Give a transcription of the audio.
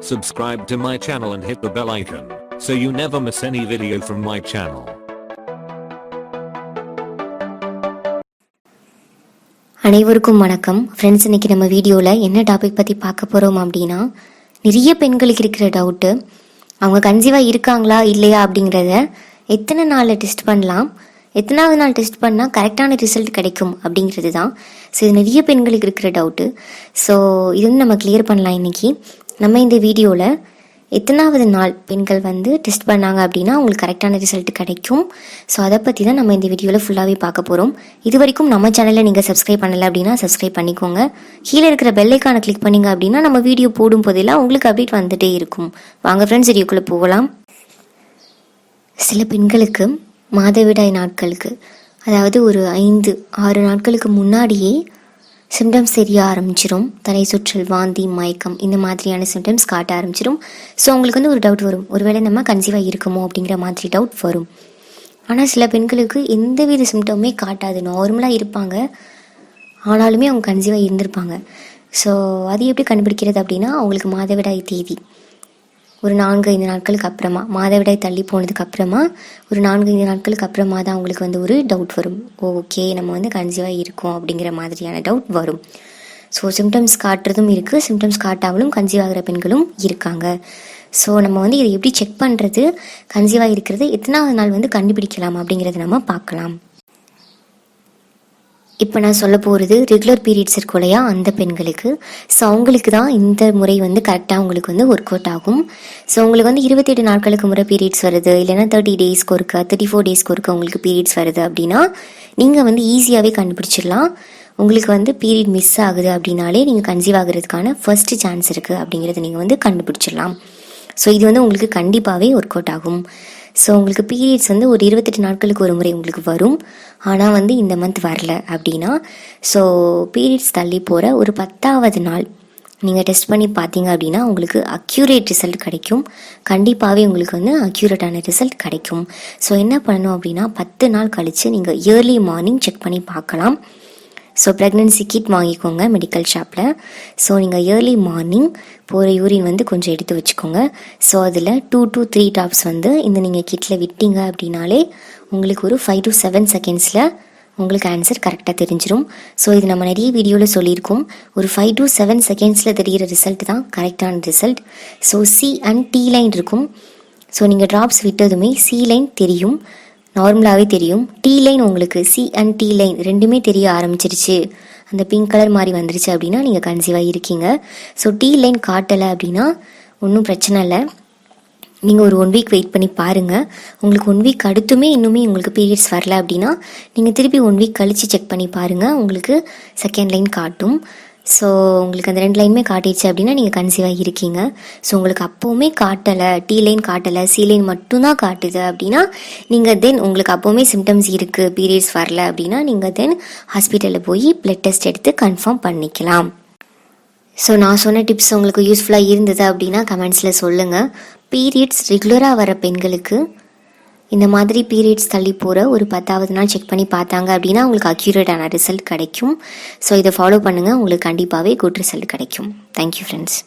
Subscribe to my channel and hit the bell icon so you never miss any video from my channel. அனைவருக்கும் வணக்கம் friends. இன்னைக்கு நம்ம வீடியோவில் என்ன topic பற்றி பார்க்க போகிறோம் அப்படின்னா, நிறைய பெண்களுக்கு இருக்கிற டவுட்டு, அவங்க கன்சீவாக இருக்காங்களா இல்லையா அப்படிங்கிறத எத்தனை நாளில் டெஸ்ட் பண்ணலாம், எத்தனாவது நாள் டெஸ்ட் பண்ணால் கரெக்டான ரிசல்ட் கிடைக்கும் அப்படிங்கிறது தான். ஸோ இது நிறைய பெண்களுக்கு இருக்கிற டவுட்டு. ஸோ இது வந்து நம்ம கிளியர் பண்ணலாம் இன்றைக்கி. நம்ம இந்த வீடியோவில் எத்தனாவது நாள் பெண்கள் வந்து டெஸ்ட் பண்ணாங்க அப்படின்னா அவங்களுக்கு கரெக்டான ரிசல்ட் கிடைக்கும். ஸோ அதை பற்றி தான் நம்ம இந்த வீடியோவில் ஃபுல்லாகவே பார்க்க போகிறோம். இது வரைக்கும் நம்ம சேனலில் நீங்கள் சப்ஸ்கிரைப் பண்ணலை அப்படின்னா சப்ஸ்கிரைப் பண்ணிக்கோங்க. கீழே இருக்கிற பெல் ஐக்கானை கிளிக் பண்ணிங்க அப்படின்னா நம்ம வீடியோ போடும் போதெல்லாம் உங்களுக்கு அப்டேட் வந்துகிட்டே இருக்கும். வாங்க ஃப்ரெண்ட்ஸ், வீடியோக்குள்ளே போகலாம். சில பெண்களுக்கு மாதவிடாய் நாட்களுக்கு, அதாவது ஒரு 5-6 நாட்களுக்கு முன்னாடியே சிம்டம்ஸ் தெரிய ஆரம்பிச்சிடும். தலை சுற்றல், வாந்தி, மயக்கம், இந்த மாதிரியான சிம்டம்ஸ் காட்ட ஆரம்பிச்சிடும். ஸோ அவங்களுக்கு வந்து ஒரு டவுட் வரும், ஒருவேளை நம்ம கன்சீவாக இருக்குமோ அப்படிங்கிற மாதிரி டவுட் வரும். ஆனால் சில பெண்களுக்கு எந்தவித சிம்டமுமே காட்டாது, நார்மலாக இருப்பாங்க, ஆனாலுமே அவங்க கன்சீவாக இருந்திருப்பாங்க. ஸோ அது எப்படி கண்டுபிடிக்கிறது அப்படின்னா, அவங்களுக்கு மாதவிடாய் தேதி ஒரு 4-5 நாட்களுக்கு அப்புறமா, மாதவிடாய் தள்ளி போனதுக்கு அப்புறமா ஒரு 4-5 நாட்களுக்கு அப்புறமா தான் அவங்களுக்கு வந்து ஒரு டவுட் வரும். ஓகே, நம்ம வந்து கன்சீவாக இருக்கோம் அப்படிங்கிற மாதிரியான டவுட் வரும். ஸோ சிம்டம்ஸ் காட்டுறதும் இருக்குது, சிம்டம்ஸ் காட்டாமலும் கன்சீவ் ஆகிற பெண்களும் இருக்காங்க. ஸோ நம்ம வந்து இதை எப்படி செக் பண்ணுறது, கன்சீவாக இருக்கிறது எத்தனாவது நாள் வந்து கண்டுபிடிக்கலாம் அப்படிங்கிறத நம்ம பார்க்கலாம். இப்போ நான் சொல்ல போகிறது ரெகுலர் பீரியட்ஸ் இருக்கும் இல்லையா, அந்த பெண்களுக்கு. ஸோ அவங்களுக்கு தான் இந்த முறை வந்து கரெக்டாக உங்களுக்கு வந்து ஒர்க் அவுட் ஆகும். ஸோ உங்களுக்கு வந்து 28 நாட்களுக்கு முறை பீரியட்ஸ் வருது, இல்லைனா 30 டேஸ்க்கு ஒருக்கா, 34 டேஸ்க்கு ஒருக்கா உங்களுக்கு பீரியட்ஸ் வருது அப்படின்னா நீங்கள் வந்து ஈஸியாகவே கண்டுபிடிச்சிடலாம். உங்களுக்கு வந்து பீரியட் மிஸ் ஆகுது அப்படின்னாலே நீங்கள் கன்சீவ் ஆகிறதுக்கான ஃபர்ஸ்ட் சான்ஸ் இருக்குது அப்படிங்கிறத நீங்கள் வந்து கண்டுபிடிச்சிடலாம். ஸோ இது வந்து உங்களுக்கு கண்டிப்பாகவே ஒர்க் அவுட் ஆகும். ஸோ உங்களுக்கு பீரியட்ஸ் வந்து ஒரு 28 நாட்களுக்கு ஒரு முறை உங்களுக்கு வரும், ஆனால் வந்து இந்த மந்த் வரல அப்படின்னா, ஸோ பீரியட்ஸ் தள்ளி போகிற ஒரு 10வது நாள் நீங்கள் டெஸ்ட் பண்ணி பார்த்தீங்க அப்படின்னா உங்களுக்கு அக்யூரேட் ரிசல்ட் கிடைக்கும். கண்டிப்பாகவே உங்களுக்கு வந்து அக்யூரேட்டான ரிசல்ட் கிடைக்கும். ஸோ என்ன பண்ணணும் அப்படின்னா, 10 நாள் கழித்து நீங்கள் இயர்லி மார்னிங் செக் பண்ணி பார்க்கலாம். ஸோ ப்ரெக்னென்சி கிட் வாங்கிக்கோங்க மெடிக்கல் ஷாப்பில். ஸோ நீங்கள் இயர்லி மார்னிங் போகிற யூரின் வந்து கொஞ்சம் எடுத்து வச்சுக்கோங்க. ஸோ அதில் 2 to 3 ட்ராப்ஸ் வந்து இந்த நீங்கள் கிட்டில் விட்டீங்க அப்படின்னாலே உங்களுக்கு ஒரு 5 to 7 செகண்ட்ஸில் உங்களுக்கு ஆன்சர் கரெக்டாக தெரிஞ்சிடும். ஸோ இது நம்ம நிறைய வீடியோவில் சொல்லியிருக்கோம், ஒரு 5 to 7 செகண்ட்ஸில் தெரிகிற ரிசல்ட் தான் கரெக்டான result. So C and T line இருக்கும். ஸோ நீங்கள் ட்ராப்ஸ் விட்டதுமே C லைன் தெரியும், நார்மலாகவே தெரியும். T லைன் உங்களுக்கு C and T லைன் ரெண்டுமே தெரிய ஆரம்பிச்சிருச்சு, அந்த பிங்க் கலர் மாதிரி வந்துருச்சு அப்படின்னா நீங்கள் கன்சீவாக இருக்கீங்க. ஸோ T லைன் காட்டலை அப்படின்னா ஒன்றும் பிரச்சனை இல்லை, நீங்கள் ஒரு 1 வீக் வெயிட் பண்ணி பாருங்கள். உங்களுக்கு 1 வீக் அடுத்துமே இன்னுமே உங்களுக்கு பீரியட்ஸ் வரல அப்படின்னா நீங்கள் திருப்பி 1 வீக் கழித்து செக் பண்ணி பாருங்கள், உங்களுக்கு செகண்ட் லைன் காட்டும். ஸோ உங்களுக்கு அந்த 2 லைனுமே காட்டிடுச்சு அப்படின்னா நீங்கள் கன்சீவாக இருக்கீங்க. ஸோ உங்களுக்கு அப்போவுமே காட்டலை, T லைன் காட்டலை, C லைன் மட்டும்தான் காட்டுது அப்படின்னா நீங்கள் தென் உங்களுக்கு அப்போவுமே சிம்டம்ஸ் இருக்குது, பீரியட்ஸ் வரல அப்படின்னா நீங்கள் தென் ஹாஸ்பிட்டலில் போய் பிளட் டெஸ்ட் எடுத்து கன்ஃபார்ம் பண்ணிக்கலாம். ஸோ நான் சொன்ன டிப்ஸ் உங்களுக்கு யூஸ்ஃபுல்லாக இருந்தது அப்படின்னா கமெண்ட்ஸில் சொல்லுங்கள். பீரியட்ஸ் ரெகுலராக வர பெண்களுக்கு இந்த மாதிரி பீரியட்ஸ் தள்ளி போகிற ஒரு 10வது நாள் செக் பண்ணி பார்த்தாங்க அப்படின்னா உங்களுக்கு அக்யூரேட்டான ரிசல்ட் கிடைக்கும். ஸோ இதை ஃபாலோ பண்ணுங்கள், உங்களுக்கு கண்டிப்பாகவே குட் ரிசல்ட் கிடைக்கும். Thank you friends.